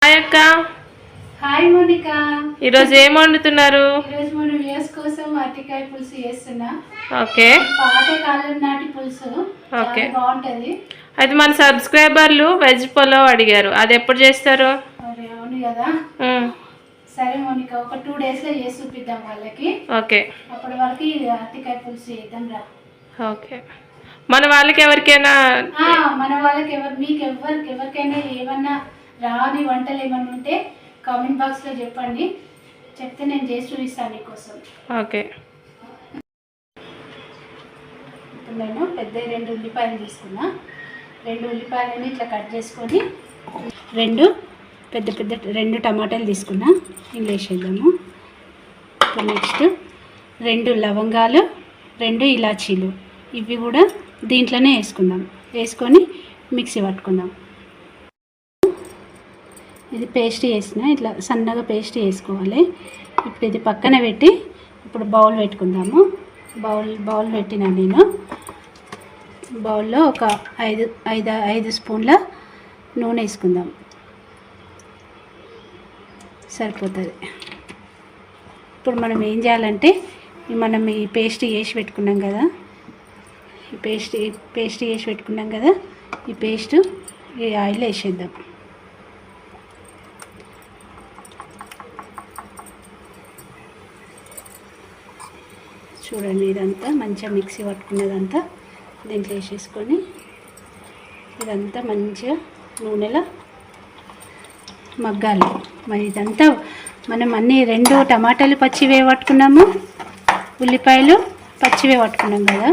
Hi అక్క. Hi Monika. ఈరోజు ఏం వండుతున్నారు? ఈరోజు మన వ్యూస్ కోసం అరటికాయ పులుసు చేస్తున్నా. ఓకే. పాతకాలం నాటి పులుసు. ఓకే, బాగుంటది. అయితే మన సబ్స్క్రైబర్లు వెజ్ పులావ్ అడిగారు, అది ఎప్పుడు చేస్తారు? అవును కదా. సరే మోనికా, ఒక 2 days లో చేసి చూపిద్దాం వాళ్ళకి. ఓకే. అప్పటి వరకు అరటికాయ పులుసు చేద్దాం రా. ఓకే. మన వాళ్ళకి ఎవరికైనా మీకు ఎవరికైనా ఏమన్నా రాని వంటలు ఏమన్నా ఉంటే కామెంట్ బాక్స్లో చెప్పండి, చెప్తే నేను చేసి చూపిస్తాను మీకోసం. ఓకే. ఇప్పుడు నేను పెద్ద 2 ఉల్లిపాయలు తీసుకున్నా. 2 ఉల్లిపాయలని ఇట్లా కట్ చేసుకొని 2 టమాటాలు తీసుకున్నా. ఇందులో వేసేద్దాము. ఇప్పుడు నెక్స్ట్ 2 లవంగాలు, 2 ఇలాచీలు, ఇవి కూడా దీంట్లోనే వేసుకుందాం. వేసుకొని మిక్సీ పట్టుకుందాం. ఇది పేస్ట్ చేసిన, ఇట్లా సన్నగా పేస్ట్ చేసుకోవాలి. ఇప్పుడు ఇది పక్కన పెట్టి ఇప్పుడు బౌల్ పెట్టుకుందాము. బౌల్ పెట్టినా నేను. బౌల్లో ఒక 5 స్పూన్ల నూనె వేసుకుందాం, సరిపోతుంది. ఇప్పుడు మనం ఏం చేయాలంటే మనం ఈ పేస్ట్ చేసి పెట్టుకున్నాం కదా, ఈ పేస్ట్ చేసి పెట్టుకున్నాం కదా, ఈ పేస్ట్ ఈ ఆయిల్ వేసేద్దాం. చూడండి, ఇదంతా మంచిగా మిక్సీ పట్టుకున్నదంతా దీంట్లో వేసేసుకొని ఇదంతా మంచిగా నూనెలో మగ్గాలి. మరి ఇదంతా మనం అన్నీ 2 టమాటాలు పచ్చివే పట్టుకున్నాము, ఉల్లిపాయలు పచ్చివే పట్టుకున్నాం కదా,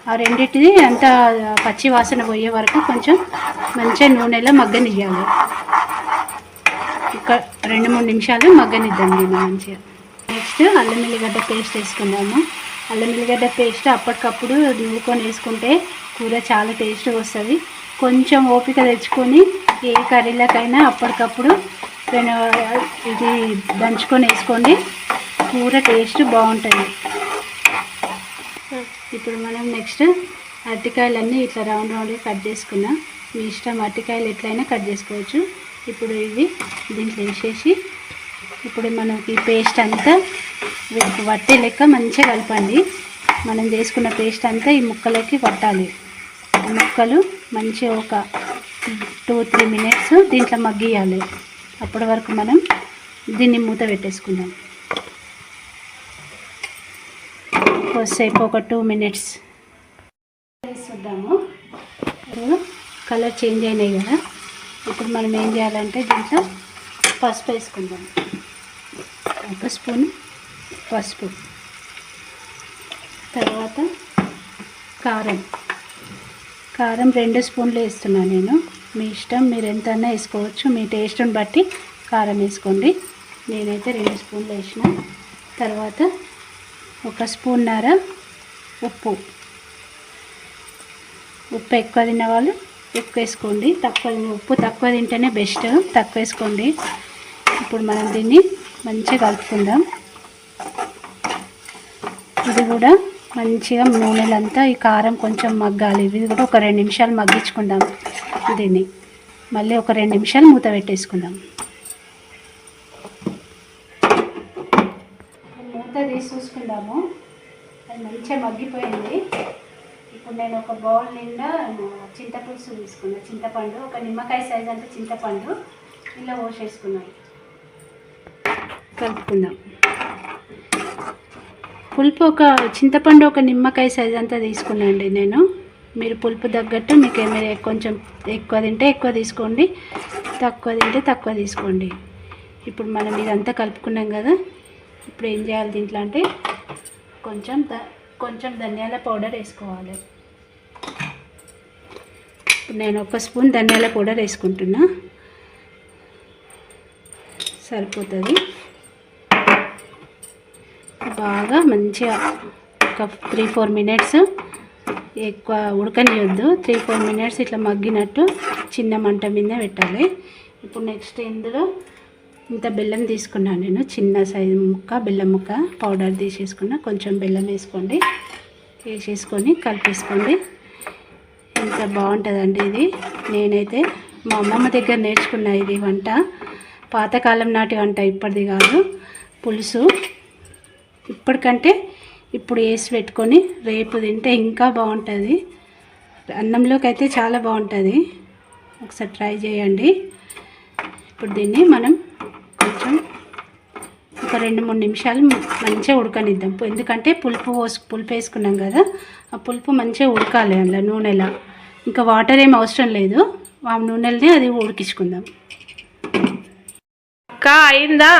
ఆ రెండింటిది అంతా పచ్చి వాసన పోయే వరకు కొంచెం మంచిగా నూనెలో మగ్గనివ్వాలి. ఒక 2-3 నిమిషాలు మగ్గనిద్దాం నేను మంచిగా. నెక్స్ట్ అల్లం ఎల్లిగడ్డ పేస్ట్ వేసుకుందాము. అల్లం ఎల్లిగడ్డ పేస్ట్ అప్పటికప్పుడు నూరుకొని వేసుకుంటే కూర చాలా టేస్ట్గా వస్తుంది. కొంచెం ఓపిక తెచ్చుకొని ఏ కర్రీలకైనా అప్పటికప్పుడు ఇది దంచుకొని వేసుకోండి, కూర టేస్ట్ బాగుంటుంది. ఇప్పుడు మనం నెక్స్ట్ అరటికాయలన్నీ ఇట్లా రౌండ్గా కట్ చేసుకున్నాం. మీ ఇష్టం, అరటికాయలు ఎట్లయినా కట్ చేసుకోవచ్చు. ఇప్పుడు ఇవి దీంట్లో వేసేసి ఇప్పుడు మనకి పేస్ట్ అంతా వట్టే లెక్క మంచిగా కలపండి. మనం చేసుకున్న పేస్ట్ అంతా ఈ ముక్కలకి పట్టాలి. ఈ ముక్కలు మంచిగా ఒక 2-3 minutes దీంట్లో మగ్గియాలి. అప్పటి వరకు మనం దీన్ని మూత పెట్టేసుకుందాం. కొద్దిసేపు ఒక 2 minutes వేసుద్దాము. కలర్ చేంజ్ అయినాయి కదా, ఇప్పుడు మనం ఏం చేయాలంటే దీంట్లో పసుపు వేసుకుందాం. 1 స్పూన్ పసుపు, తర్వాత కారం 2 స్పూన్లు వేస్తున్నాను నేను. మీ ఇష్టం, మీరు ఎంతైనా వేసుకోవచ్చు, మీ టేస్ట్ని బట్టి కారం వేసుకోండి. నేనైతే 2 స్పూన్లు వేసిన. తర్వాత 1 స్పూన్నర ఉప్పు ఎక్కువ తిన్న వాళ్ళు ఎక్కువ వేసుకోండి, ఉప్పు తక్కువ తింటేనే బెస్ట్, తక్కువ వేసుకోండి. ఇప్పుడు మనం దీన్ని మంచిగా కలుపుకుందాం. ఇది కూడా మంచిగా నూనెలంతా ఈ కారం కొంచెం మగ్గాలి. ఇది కూడా ఒక 2 నిమిషాలు మగ్గించుకుందాం. దీన్ని మళ్ళీ ఒక 2 నిమిషాలు మూత పెట్టేసుకుందాం. మూత తీసి చూసుకుందాము, అది మంచిగా మగ్గిపోయింది. ఇప్పుడు నేను ఒక బౌల్ నిండా చింతపులుసు తీసుకున్నాను. చింతపండు, ఒక నిమ్మకాయ సైజ్ అంతా చింతపండు ఇలా పోసేసుకున్నాను. కలుపుకుందాం. పులుపు చింతపండు ఒక నిమ్మకాయ సైజ్ అంతా తీసుకున్నాండి నేను. మీరు పులుపు తగ్గట్టు మీకు ఏమైనా కొంచెం ఎక్కువ తింటే ఎక్కువ తీసుకోండి, తక్కువ తింటే తక్కువ తీసుకోండి. ఇప్పుడు మనం ఇదంతా కలుపుకున్నాం కదా, ఇప్పుడు ఏం చేయాలి దీంట్లో అంటే కొంచెం ధనియాల పౌడర్ వేసుకోవాలి. ఇప్పుడు నేను 1 స్పూన్ ధనియాల పౌడర్ వేసుకుంటున్నా, సరిపోతుంది. బాగా మంచిగా ఒక 3-4 minutes, ఎక్కువ ఉడకనియొద్దు, 3-4 minutes ఇట్లా మగ్గినట్టు చిన్న మంట మీద పెట్టాలి. ఇప్పుడు నెక్స్ట్ ఇందులో ఇంత బెల్లం తీసుకున్నాను నేను, చిన్న సైజు ముక్క బెల్లం ముక్క పౌడర్ తీసేసుకున్నా. కొంచెం బెల్లం వేసుకోండి, వేసేసుకొని కలిపేసుకోండి. ఇంత బాగుంటుందండి ఇది. నేనైతే మా అమ్మమ్మ దగ్గర నేర్చుకున్నా ఇది వంట. పాతకాలం నాటి వంట, ఇప్పటిది కాదు. పులుసు ఇప్పటికంటే ఇప్పుడు వేసి పెట్టుకొని రేపు తింటే ఇంకా బాగుంటుంది. అన్నంలోకి అయితే చాలా బాగుంటుంది. ఒకసారి ట్రై చేయండి. ఇప్పుడు దీన్ని మనం కొంచెం ఒక 2-3 నిమిషాలు మంచిగా ఉడకనిద్దాం. ఎందుకంటే పులుపు వేసుకున్నాం కదా, ఆ పులుపు మంచిగా ఉడకాలి అందులో నూనెలా. ఇంకా వాటర్ ఏం అవసరం లేదు, ఆ నూనెలనే అది ఉడికించుకుందాం. అక్క అయిందా?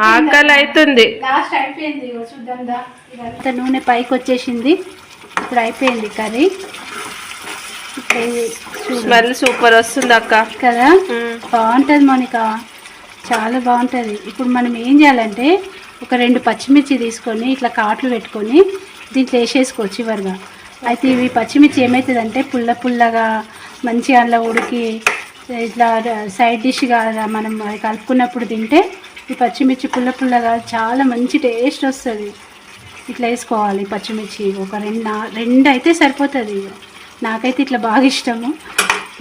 ఆకలి అవుతుంది. లాస్ట్ అయిపోయింది, చూద్దాం. ఇదంతా నూనె పైకి వచ్చేసింది. ఇప్పుడు అయిపోయింది కర్రీ. స్మెల్ సూపర్ వస్తుంది అక్క కదా. బాగుంటుంది మోనిక, చాలా బాగుంటుంది. ఇప్పుడు మనం ఏం చేయాలంటే ఒక 2 పచ్చిమిర్చి తీసుకొని ఇట్లా కాట్లు పెట్టుకొని దీంట్లో వేసేసుకోవచ్చు చివరిగా. అయితే ఇవి పచ్చిమిర్చి ఏమవుతుందంటే పుల్లగా మంచిగా అందులో ఉడికి ఇట్లా సైడ్ డిష్గా మనం అది కలుపుకున్నప్పుడు తింటే ఈ పచ్చిమిర్చి పుల్లగా చాలా మంచి టేస్ట్ వస్తుంది. ఇట్లా వేసుకోవాలి పచ్చిమిర్చి. ఒక 2 అయితే సరిపోతుంది. నాకైతే ఇట్లా బాగా ఇష్టము.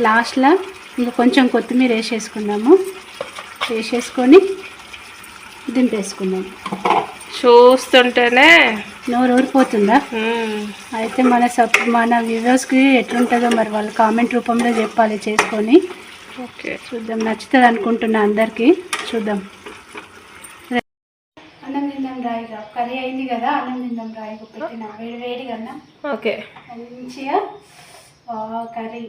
లాస్ట్లో ఇంకా కొంచెం కొత్తిమీర వేసేసుకొని దింపేసుకుందాం. చూస్తుంటేనే నోరు ఊరిపోతుందా? అయితే మన వ్యూవర్స్కి ఎట్లుంటుందో మరి వాళ్ళు కామెంట్ రూపంలో చెప్పాలి చేసుకొని. ఓకే, చూద్దాం, నచ్చుతుంది అనుకుంటున్నా అందరికీ. చూద్దాం. అన్నం తిందాం రాయిగా. కర్రీ అయింది కదా, అన్నం తిందాం రాయిగా. పెట్టిన వేడిగా అన్నం. ఓకే, మంచిగా కర్రీ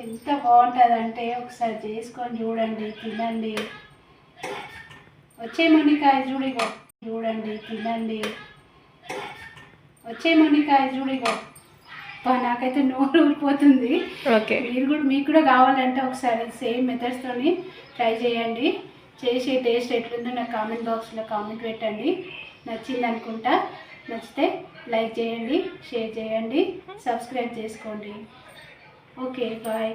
ఎంత బాగుంటుందంటే ఒకసారి చేసుకొని చూడండి, తినండి. వచ్చే మొనికాయ చూడండి, తినండి. వచ్చే మొనికాయ నాకైతే నోరు ఊరిపోతుంది. ఓకే, మీకు కూడా కావాలంటే ఒకసారి సేమ్ మెథడ్స్తోని ట్రై చేయండి. చేసి టేస్ట్ ఎట్లుందో నాకు కామెంట్ బాక్స్లో కామెంట్ పెట్టండి. నచ్చింది అనుకుంటా. నచ్చితే లైక్ చేయండి, షేర్ చేయండి, సబ్స్క్రైబ్ చేసుకోండి. Okay, bye.